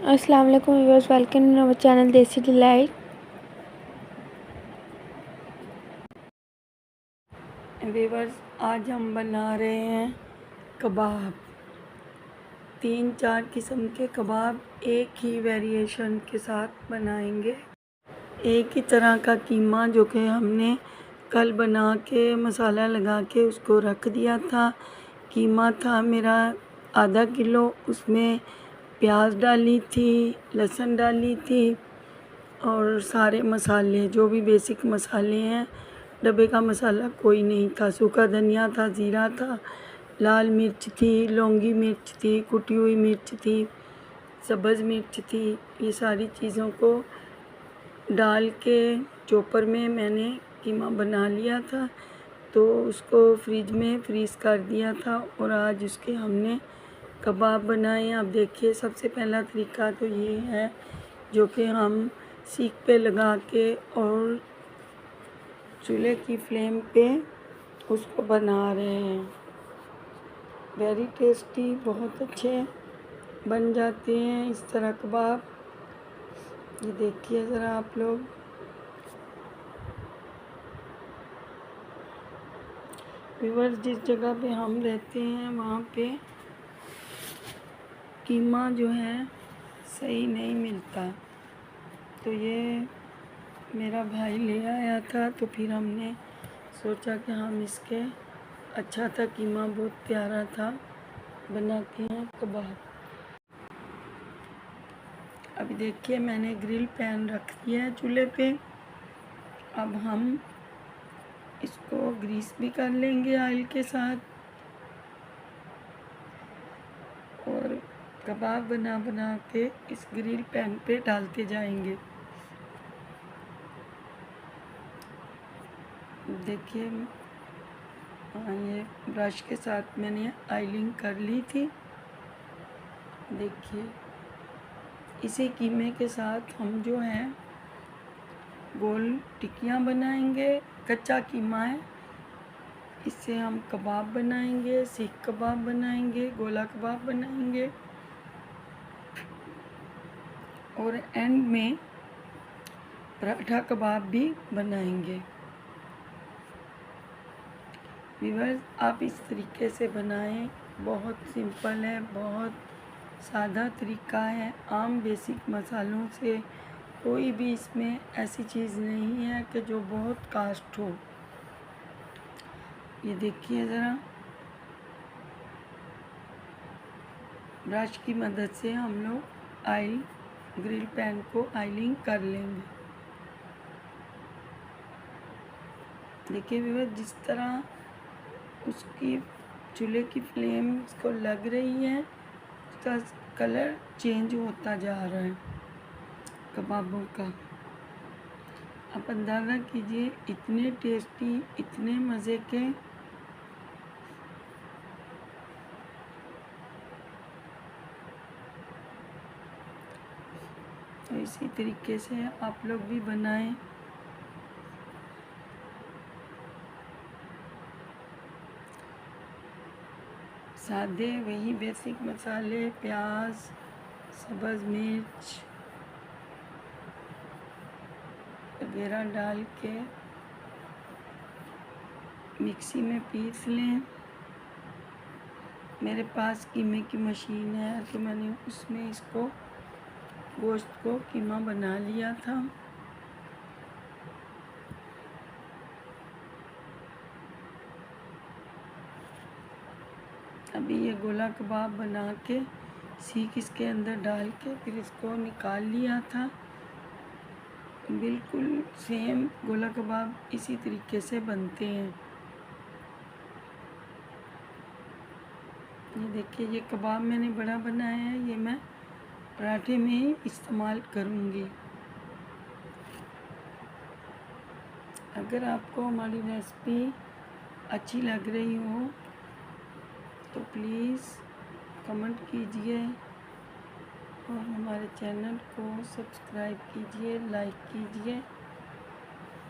अस्सलाम वालेकुम viewers, welcome in our channel देसी डिलाइट। व्यूअर्स, आज हम बना रहे हैं कबाब। 3-4 किस्म के कबाब एक ही वेरिएशन के साथ बनाएंगे। एक ही तरह का कीमा जो कि हमने कल बना के मसाला लगा के उसको रख दिया था। कीमा था मेरा आधा किलो, उसमें प्याज डाली थी, लहसुन डाली थी और सारे मसाले जो भी बेसिक मसाले हैं। डब्बे का मसाला कोई नहीं था, सूखा धनिया था, ज़ीरा था, लाल मिर्च थी, लौंगी मिर्च थी, कुटी हुई मिर्च थी, सब्ज़ मिर्च थी। ये सारी चीज़ों को डाल के चॉपर में मैंने कीमा बना लिया था, तो उसको फ्रिज में फ्रीज़ कर दिया था और आज उसके हमने कबाब बनाए। आप देखिए, सबसे पहला तरीका तो ये है जो कि हम सीख पे लगा के और चूल्हे की फ्लेम पे उसको बना रहे हैं। वेरी टेस्टी, बहुत अच्छे बन जाते हैं इस तरह कबाब। ये देखिए ज़रा आप लोग। व्यूअर्स, जिस जगह पे हम रहते हैं वहाँ पे कीमा जो है सही नहीं मिलता, तो ये मेरा भाई ले आया था, तो फिर हमने सोचा कि हम इसके अच्छा था कीमा, बहुत प्यारा था, बनाते हैं कबाब। अभी देखिए, मैंने ग्रिल पैन रख दिया है चूल्हे पे। अब हम इसको ग्रीस भी कर लेंगे ऑयल के साथ और कबाब बना बना के इस ग्रिल पैन पे डालते जाएंगे। देखिए, हाँ, ये ब्रश के साथ मैंने ऑयलिंग कर ली थी। देखिए, इसी कीमे के साथ हम जो है गोल टिक्कियाँ बनाएंगे। कच्चा कीमा है, इससे हम कबाब बनाएंगे, सीख कबाब बनाएंगे, गोला कबाब बनाएंगे और एंड में पराठा कबाब भी बनाएंगे। व्यूअर्स, आप इस तरीके से बनाएं, बहुत सिंपल है, बहुत सादा तरीका है। आम बेसिक मसालों से कोई भी इसमें ऐसी चीज़ नहीं है कि जो बहुत कास्ट हो। ये देखिए ज़रा, ब्रश की मदद से हम लोग ऑयल ग्रिल पैन को ऑयलिंग कर लेंगे। देखिए व्यूअर्स, जिस तरह उसकी चूल्हे की फ्लेम इसको लग रही है, उसका कलर चेंज होता जा रहा है कबाबों का। आप अंदाज़ा कीजिए, इतने टेस्टी, इतने मज़े के। तो इसी तरीके से आप लोग भी बनाएं। सादे वही बेसिक मसाले, प्याज, सब्ज़ मिर्च वगैरह डाल के मिक्सी में पीस लें। मेरे पास कीमे की मशीन है, तो मैंने उसमें इसको गोश्त को कीमा बना लिया था। अभी ये गोला कबाब बना के सीख इसके अंदर डाल के फिर इसको निकाल लिया था। बिल्कुल सेम गोला कबाब इसी तरीके से बनते हैं। ये देखिए, ये कबाब मैंने बड़ा बनाया है, ये मैं पराठे में ही इस्तेमाल करूँगी। अगर आपको हमारी रेसिपी अच्छी लग रही हो तो प्लीज़ कमेंट कीजिए और हमारे चैनल को सब्सक्राइब कीजिए, लाइक कीजिए,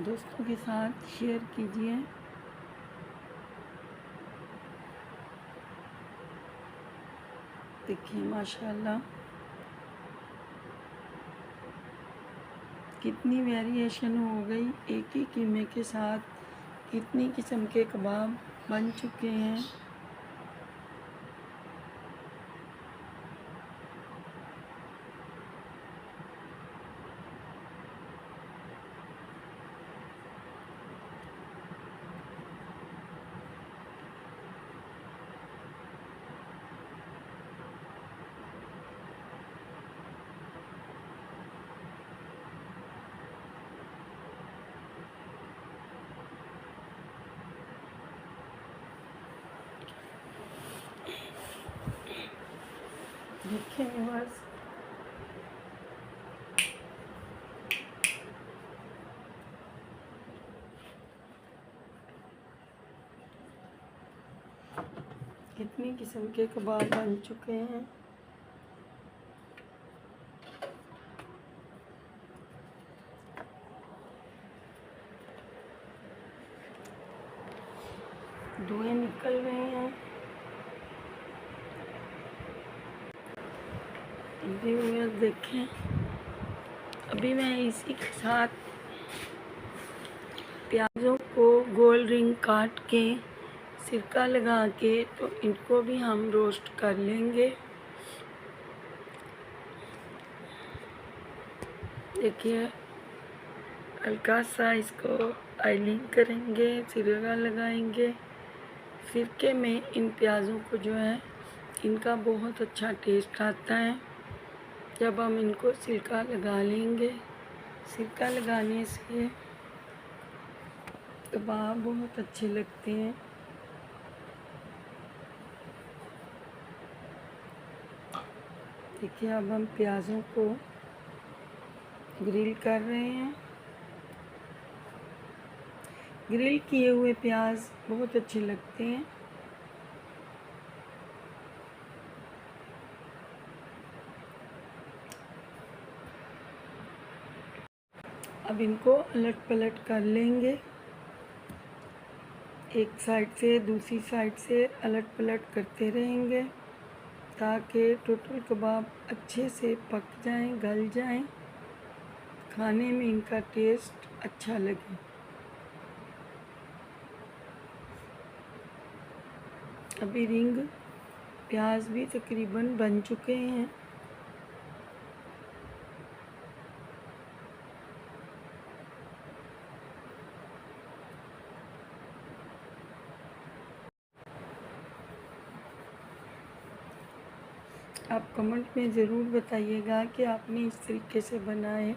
दोस्तों के साथ शेयर कीजिए। देखिए माशाल्लाह, कितनी वेरिएशन हो गई एक ही कीमे के साथ, कितनी किस्म के कबाब बन चुके हैं। देखिए बस कितनी किस्म के कबाब बन चुके हैं। धुएं निकल रहे हैं। व्यूअर्स देखें, अभी मैं इसी के साथ प्याज़ों को गोल रिंग काट के सिरका लगा के तो इनको भी हम रोस्ट कर लेंगे। देखिए हल्का सा इसको ऑयलिंग करेंगे, सिरका लगाएंगे। सिरके में इन प्याज़ों को जो है इनका बहुत अच्छा टेस्ट आता है जब हम इनको सिरका लगा लेंगे। सिरका लगाने से कबाब बहुत अच्छे लगते हैं। देखिए अब हम प्याज़ों को ग्रिल कर रहे हैं। ग्रिल किए हुए प्याज बहुत अच्छे लगते हैं। अब इनको अलट पलट कर लेंगे, एक साइड से दूसरी साइड से अलट पलट करते रहेंगे ताकि टोटल कबाब अच्छे से पक जाएं, गल जाएं, खाने में इनका टेस्ट अच्छा लगे। अभी रिंग प्याज भी तकरीबन बन चुके हैं। आप कमेंट में ज़रूर बताइएगा कि आपने इस तरीके से बनाए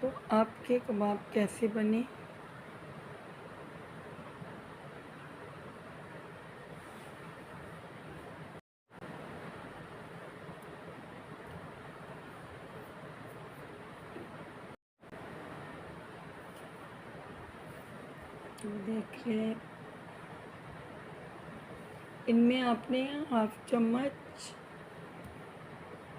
तो आपके कबाब कैसे बने। तो देखिए इनमें आपने हाफ चम्मच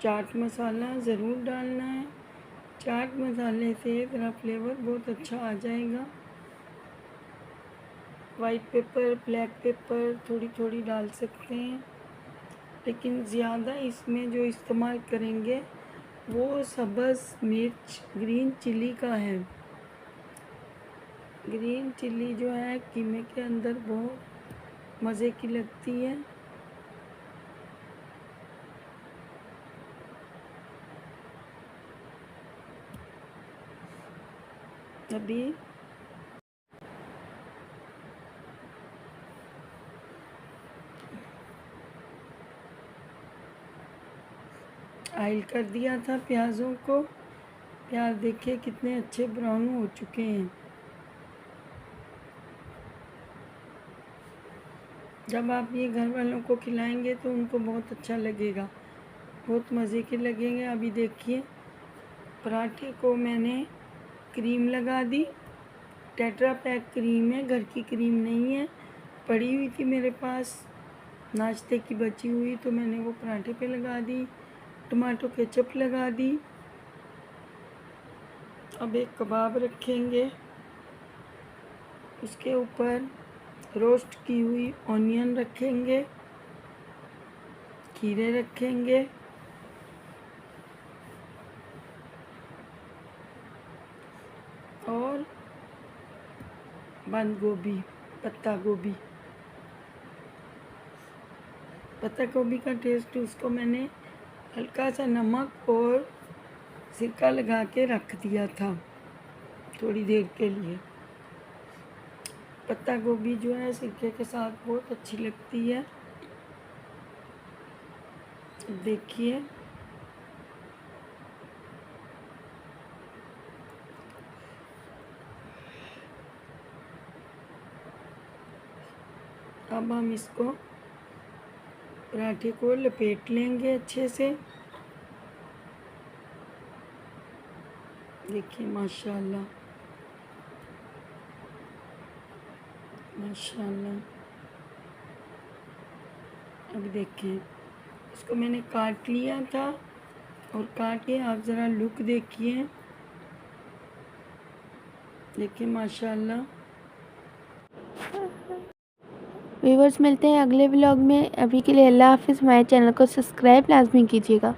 चाट मसाला ज़रूर डालना है। चाट मसाले से ज़रा फ्लेवर बहुत अच्छा आ जाएगा। वाइट पेपर, ब्लैक पेपर थोड़ी थोड़ी डाल सकते हैं, लेकिन ज़्यादा इसमें जो इस्तेमाल करेंगे वो सब्ज़ मिर्च ग्रीन चिली का है। ग्रीन चिली जो है कीमे के अंदर बहुत मज़े की लगती है। अभी ऑयल कर दिया था प्याज़ों को। प्याज देखिए कितने अच्छे ब्राउन हो चुके हैं। जब आप ये घर वालों को खिलाएंगे तो उनको बहुत अच्छा लगेगा, बहुत मज़े के लगेंगे। अभी देखिए पराठे को मैंने क्रीम लगा दी। टेट्रा पैक क्रीम है, घर की क्रीम नहीं है, पड़ी हुई थी मेरे पास नाश्ते की बची हुई, तो मैंने वो पराठे पे लगा दी। टमाटो केचप लगा दी। अब एक कबाब रखेंगे, उसके ऊपर रोस्ट की हुई ऑनियन रखेंगे, खीरे रखेंगे, और बंद गोभी, पत्ता गोभी। पत्ता गोभी का टेस्ट उसको मैंने हल्का सा नमक और सिरका लगा के रख दिया था थोड़ी देर के लिए। पत्ता गोभी जो है सिरके के साथ बहुत अच्छी लगती है। देखिए अब हम इसको पराठे को लपेट लेंगे अच्छे से। देखिए माशाल्लाह माशाल्लाह। अब देखिए इसको मैंने काट लिया था और काट के आप ज़रा लुक देखिए। देखिए माशाल्लाह। व्यूवर्स मिलते हैं अगले व्लॉग में। अभी के लिए अल्लाह हाफ़िज़। हमारे चैनल को सब्सक्राइब लाज़मी कीजिएगा।